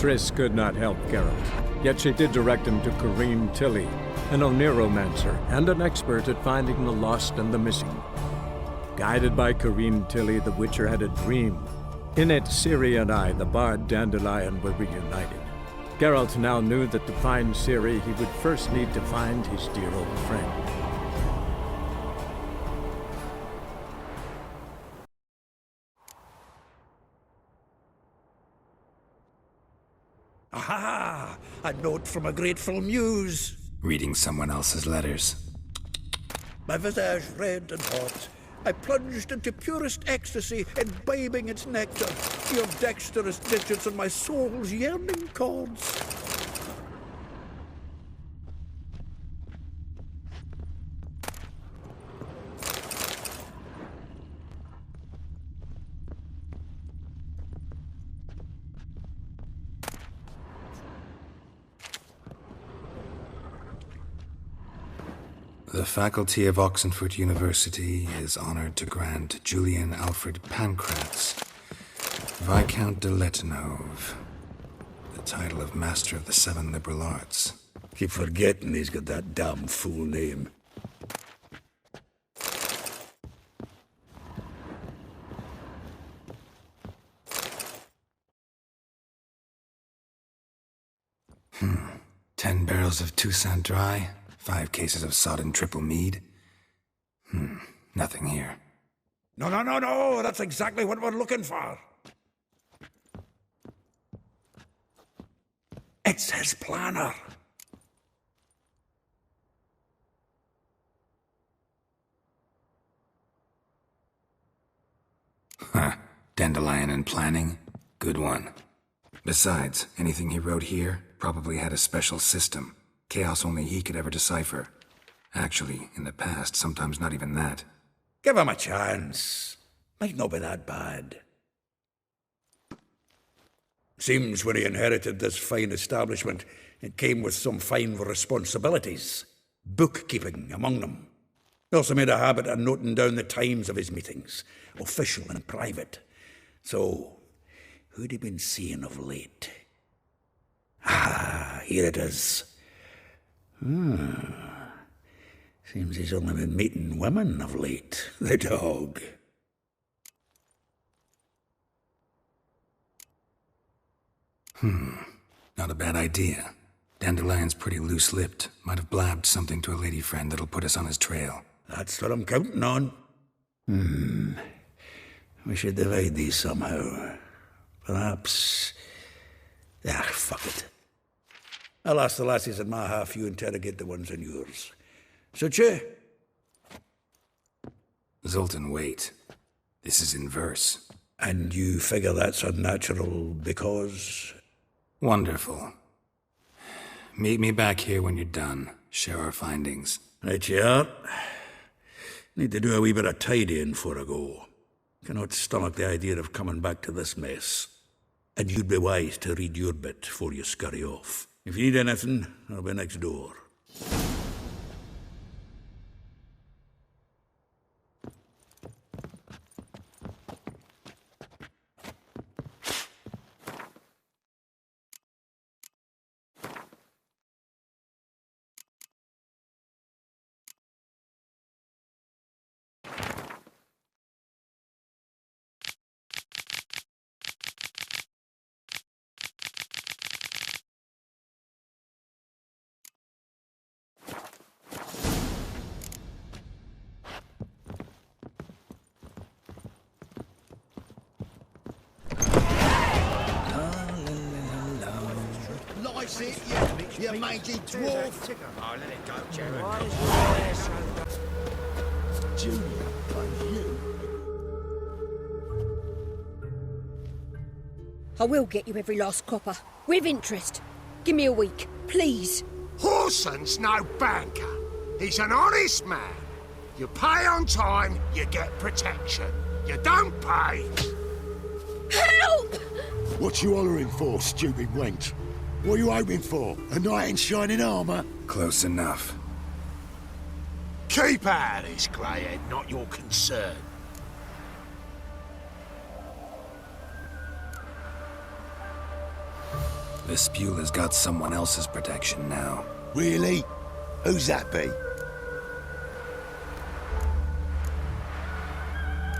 Triss could not help Geralt, yet she did direct him to Corrine Tilly, an Oniromancer and an expert at finding the lost and the missing. Guided by Corrine Tilly, the Witcher had a dream. In it, Ciri and I, the bard Dandelion, were reunited. Geralt now knew that to find Ciri, he would first need to find his dear old friend. Aha! A note from a grateful muse. Reading someone else's letters. My visage red and hot, I plunged into purest ecstasy, imbibing its nectar, your dexterous digits on my soul's yearning chords. The faculty of Oxenford University is honored to grant Julian Alfred Pancratz, Viscount de Letenhove, the title of Master of the Seven Liberal Arts. Keep forgetting he's got that damn full name. Hmm. 10 barrels of Toussaint Dry. 5 cases of sodden triple mead. Nothing here. No, that's exactly what we're looking for. It's his planner. Huh. Dandelion and planning? Good one. Besides, anything he wrote here probably had a special system. Chaos only he could ever decipher. Actually, in the past, sometimes not even that. Give him a chance. Might not be that bad. Seems when he inherited this fine establishment, it came with some fine responsibilities. Bookkeeping among them. He also made a habit of noting down the times of his meetings, official and private. So, who'd he been seeing of late? Ah, here it is. Seems he's only been meeting women of late, the dog. Not a bad idea. Dandelion's pretty loose-lipped. Might have blabbed something to a lady friend that'll put us on his trail. That's what I'm counting on. We should divide these somehow. Perhaps... fuck it. I'll ask the lassies in my half, you interrogate the ones in yours. Suche? Zoltan, wait. This is in verse. And you figure that's unnatural because... Wonderful. Meet me back here when you're done. Share our findings. Right you are. Need to do a wee bit of tidying before I go. Cannot stomach the idea of coming back to this mess. And you'd be wise to read your bit before you scurry off. If you need anything, I'll be next door. You mangy dwarf! Oh, let it go, Jerry. Julian, you. I will get you every last copper. With interest. Give me a week, please. Horson's no banker. He's an honest man. You pay on time, you get protection. You don't pay... Help! What you hollering for, stupid wench? What are you hoping for? A knight in shining armour? Close enough. Keep out of this, greyhead, not your concern. Vespula's got someone else's protection now. Really? Who's that be?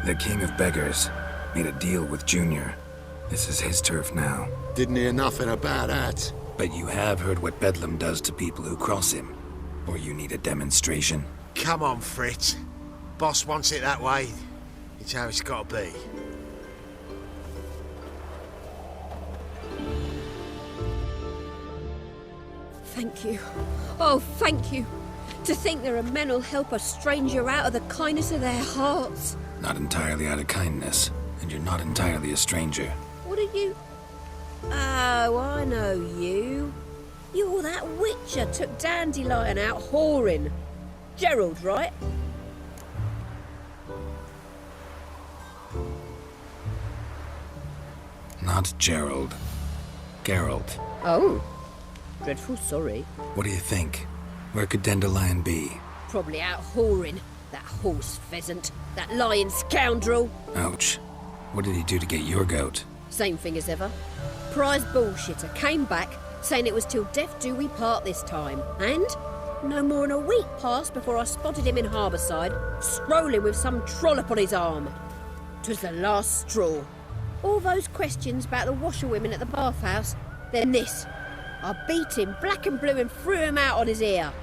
The King of Beggars made a deal with Junior. This is his turf now. Didn't hear nothing about that. But you have heard what Bedlam does to people who cross him. Or you need a demonstration? Come on, Fritz. Boss wants it that way. It's how it's got to be. Thank you. Oh, thank you. To think there are men who'll help a stranger out of the kindness of their hearts. Not entirely out of kindness, and you're not entirely a stranger. What are you? Oh, I know you. You're that witcher took Dandelion out whoring. Gerald, right? Not Gerald. Geralt. Oh. Dreadful sorry. What do you think? Where could Dandelion be? Probably out whoring. That horse pheasant. That lying scoundrel. Ouch. What did he do to get your goat? Same thing as ever. Prize bullshitter came back saying it was till death do we part this time. And no more than a week passed before I spotted him in Harbourside, strolling with some trollop on his arm. 'Twas the last straw. All those questions about the washerwomen at the bathhouse, then this. I beat him black and blue and threw him out on his ear.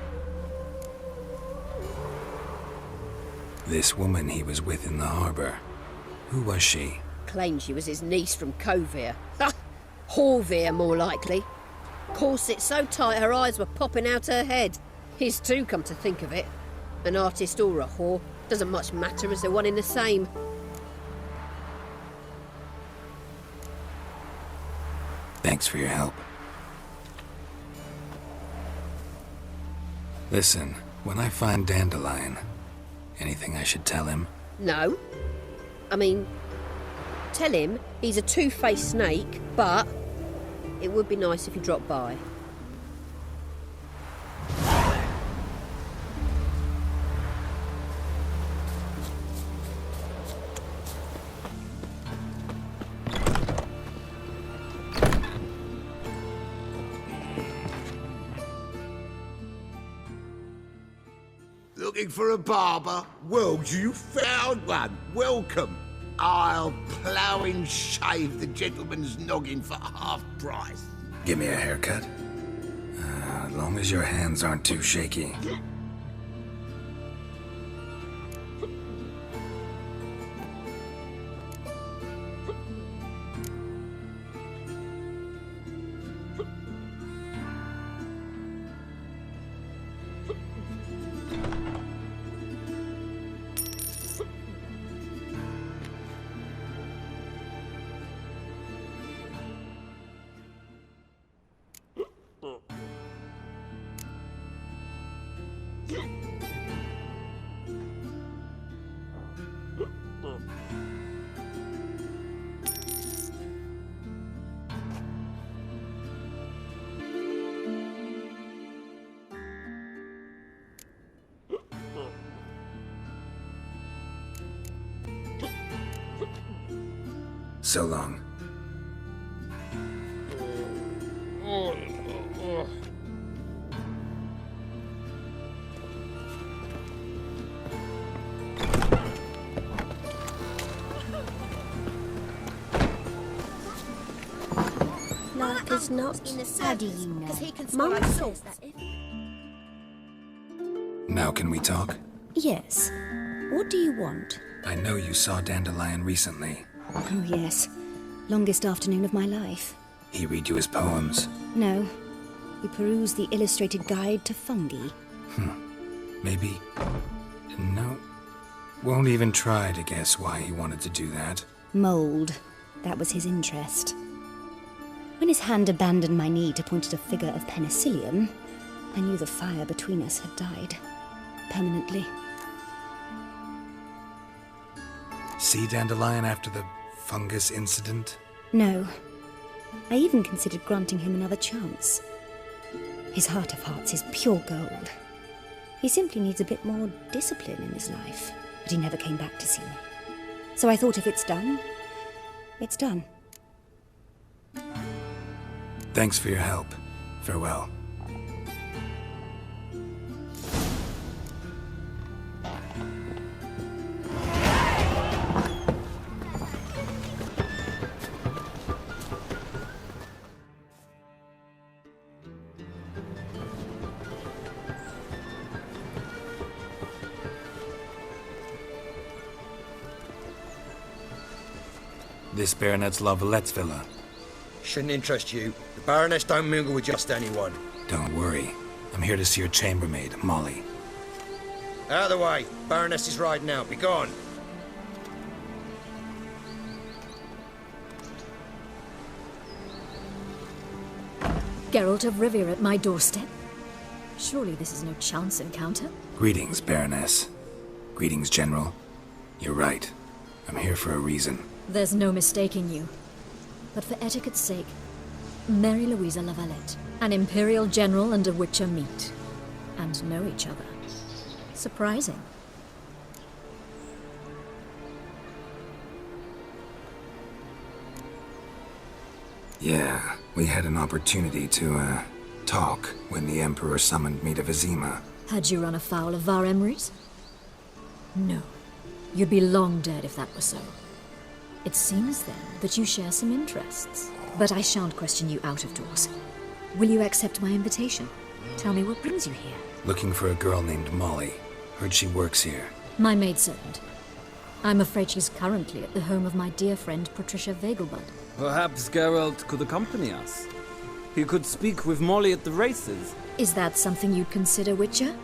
This woman he was with in the harbour. Who was she? Claimed she was his niece from Kovir. Ha! Horvir, more likely. Corset so tight her eyes were popping out her head. His too, come to think of it. An artist or a whore doesn't much matter as they're one in the same. Thanks for your help. Listen, when I find Dandelion, anything I should tell him? No. I mean, tell him he's a two-faced snake, but it would be nice if he dropped by. Looking for a barber? Well, you found one. Welcome. I'll plough and shave the gentleman's noggin for half price. Give me a haircut. As long as your hands aren't too shaky. So long. Like as not. How do you know? Mum says that. Now can we talk? Yes. What do you want? I know you saw Dandelion recently. Oh, yes. Longest afternoon of my life. He read you his poems. No. We perused the illustrated guide to fungi. Maybe... No. Won't even try to guess why he wanted to do that. Mold. That was his interest. When his hand abandoned my knee to point at a figure of penicillium, I knew the fire between us had died. Permanently. See Dandelion after the fungus incident? No. I even considered granting him another chance. His heart of hearts is pure gold. He simply needs a bit more discipline in his life. But he never came back to see me. So I thought if it's done, it's done. Thanks for your help. Farewell. This Baronet's La Vallette's villa. Shouldn't interest you. The Baroness don't mingle with just anyone. Don't worry. I'm here to see your chambermaid, Molly. Out of the way. Baroness is riding out. Be gone. Geralt of Rivia at my doorstep? Surely this is no chance encounter? Greetings, Baroness. Greetings, General. You're right. I'm here for a reason. There's no mistaking you. But for etiquette's sake, Mary Louisa La Valette, an Imperial General and a Witcher meet. And know each other. Surprising. Yeah, we had an opportunity to, talk when the Emperor summoned me to Vizima. Had you run afoul of Var Emrys? No. You'd be long dead if that were so. It seems then that you share some interests. But I shan't question you out of doors. Will you accept my invitation? Tell me what brings you here. Looking for a girl named Molly. Heard she works here. My maidservant. I'm afraid she's currently at the home of my dear friend Patricia Vegelbud. Perhaps Geralt could accompany us. He could speak with Molly at the races. Is that something you'd consider, Witcher?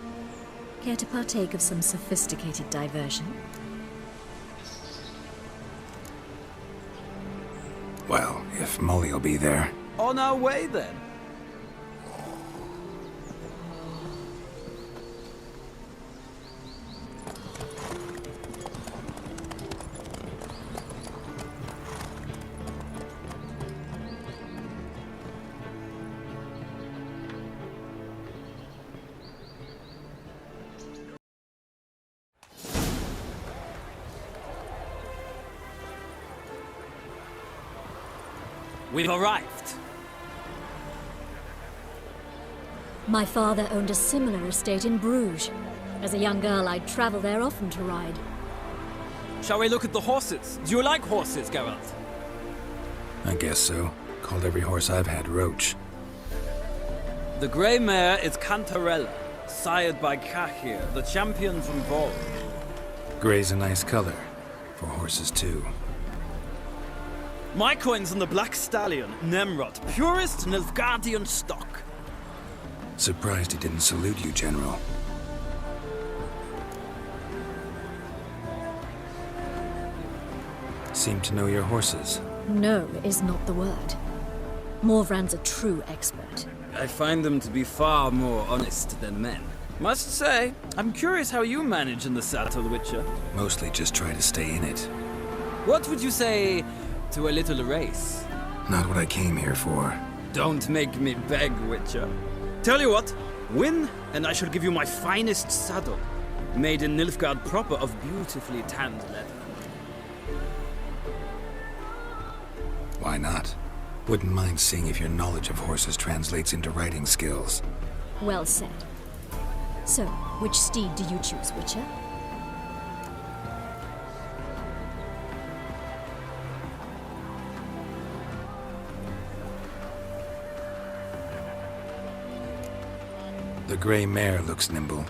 Care to partake of some sophisticated diversion? Well, if Molly'll be there. On our way, then. We've arrived. My father owned a similar estate in Bruges. As a young girl, I'd travel there often to ride. Shall we look at the horses? Do you like horses, Geralt? I guess so. Called every horse I've had Roach. The grey mare is Cantarella, sired by Cahir, the champion from Vol. Grey's a nice color. For horses, too. My coin's on the Black Stallion, Nemrod, purest Nilfgaardian stock. Surprised he didn't salute you, General. Seem to know your horses. No is not the word. Morvran's a true expert. I find them to be far more honest than men. Must say, I'm curious how you manage in the saddle, Witcher. Mostly just try to stay in it. What would you say to a little race? Not what I came here for. Don't make me beg, Witcher. Tell you what, win, and I shall give you my finest saddle, made in Nilfgaard proper of beautifully tanned leather. Why not? Wouldn't mind seeing if your knowledge of horses translates into riding skills. Well said. So, which steed do you choose, Witcher? The gray mare looks nimble.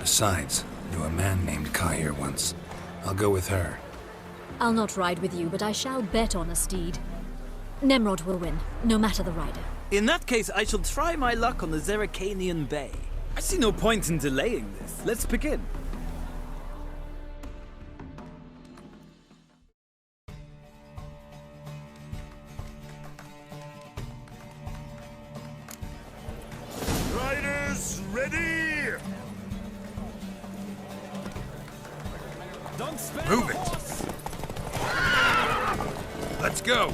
Besides, knew a man named Cahir once. I'll go with her. I'll not ride with you, but I shall bet on a steed. Nemrod will win, no matter the rider. In that case, I shall try my luck on the Zeracanian Bay. I see no point in delaying this. Let's begin. Riders, ready! Don't spare Move the it. horse. Let's go!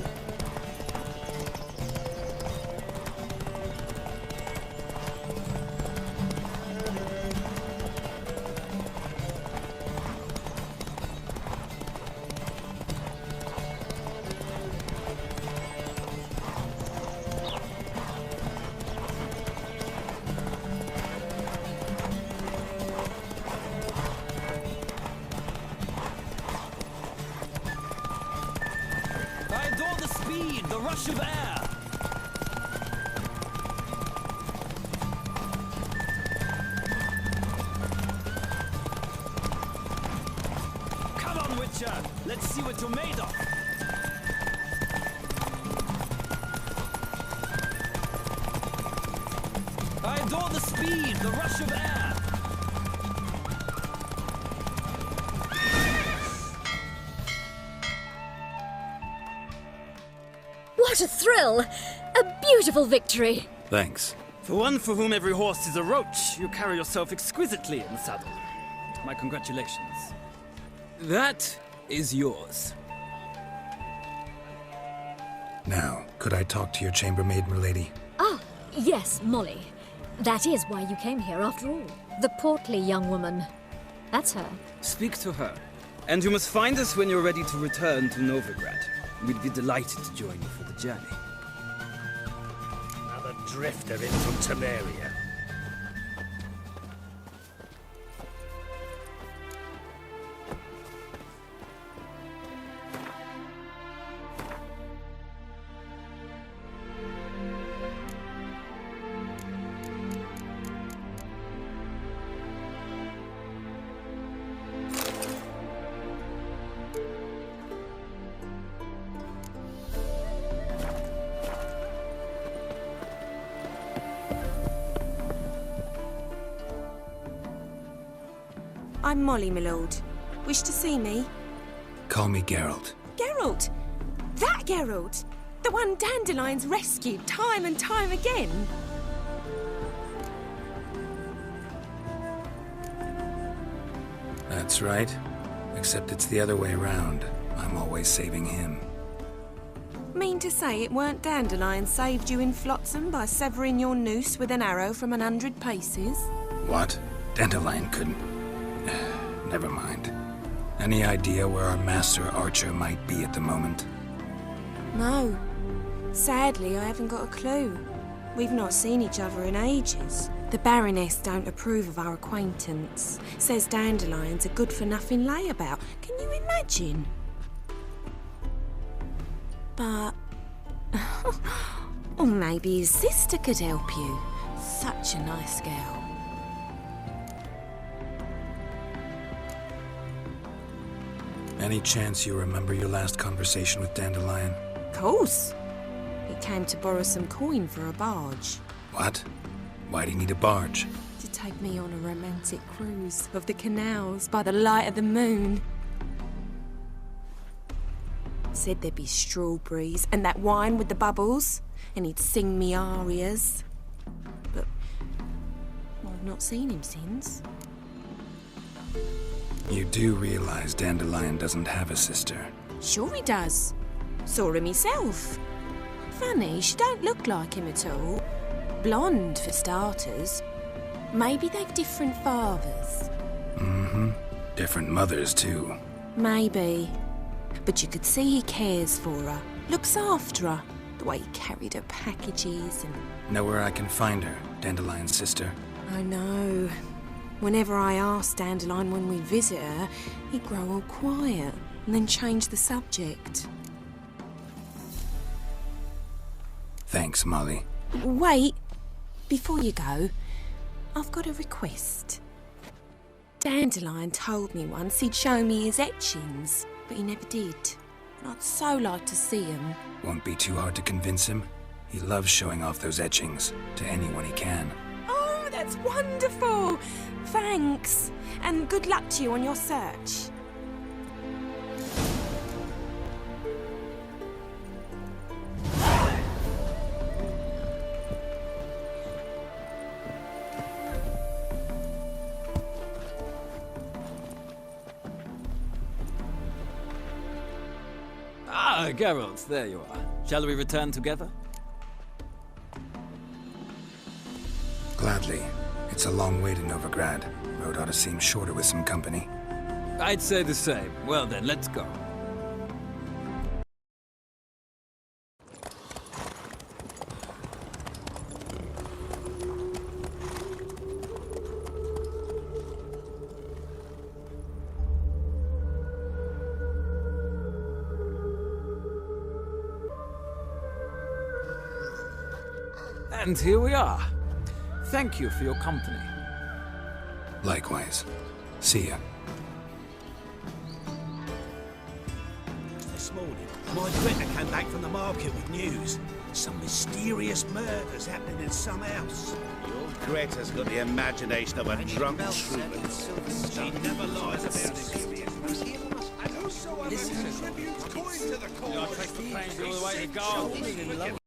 of air! Come on, Witcher! Let's see what you're made of! I adore the speed, the rush of air! What a thrill! A beautiful victory! Thanks. For one for whom every horse is a roach, you carry yourself exquisitely in the saddle. My congratulations. That is yours. Now, could I talk to your chambermaid, milady? Ah, yes, Molly. That is why you came here after all. The portly young woman. That's her. Speak to her. And you must find us when you're ready to return to Novigrad. We'd be delighted to join you for the journey. Another drifter in from Temeria. I'm Molly, my lord. Wish to see me? Call me Geralt. Geralt! That Geralt! The one Dandelion's rescued time and time again! That's right. Except it's the other way around. I'm always saving him. Mean to say it weren't Dandelion saved you in Flotsam by severing your noose with an arrow from 100 paces? What? Dandelion couldn't... Never mind. Any idea where our master archer might be at the moment? No. Sadly, I haven't got a clue. We've not seen each other in ages. The Baroness don't approve of our acquaintance. Says Dandelion's a good-for-nothing layabout. Can you imagine? But... or maybe his sister could help you. Such a nice girl. Any chance you remember your last conversation with Dandelion? Course. He came to borrow some coin for a barge. What? Why do you need a barge? To take me on a romantic cruise of the canals by the light of the moon. Said there'd be strawberries and that wine with the bubbles, and he'd sing me arias. But well, I've not seen him since. You do realize Dandelion doesn't have a sister? Sure he does. Saw him himself. Funny, she don't look like him at all. Blonde, for starters. Maybe they've different fathers. Mm-hmm. Different mothers, too. Maybe. But you could see he cares for her. Looks after her. The way he carried her packages and... Know where I can find her, Dandelion's sister? I know. Whenever I ask Dandelion when we visit her, he'd grow all quiet and then change the subject. Thanks, Molly. Wait. Before you go, I've got a request. Dandelion told me once he'd show me his etchings, but he never did. And I'd so like to see them. Won't be too hard to convince him. He loves showing off those etchings to anyone he can. Oh, that's wonderful! Thanks, and good luck to you on your search. Ah, Geralt, there you are. Shall we return together? Gladly. It's a long way to Novigrad. Road ought to seem shorter with some company. I'd say the same. Well then, let's go. And here we are. Thank you for your company. Likewise. See ya. This morning, my Greta came back from the market with news. Some mysterious murders happening in some house. Your Greta's got the imagination of a drunk troubadour. She never lies about it. And also I contribute coin to the cause. All the way to go.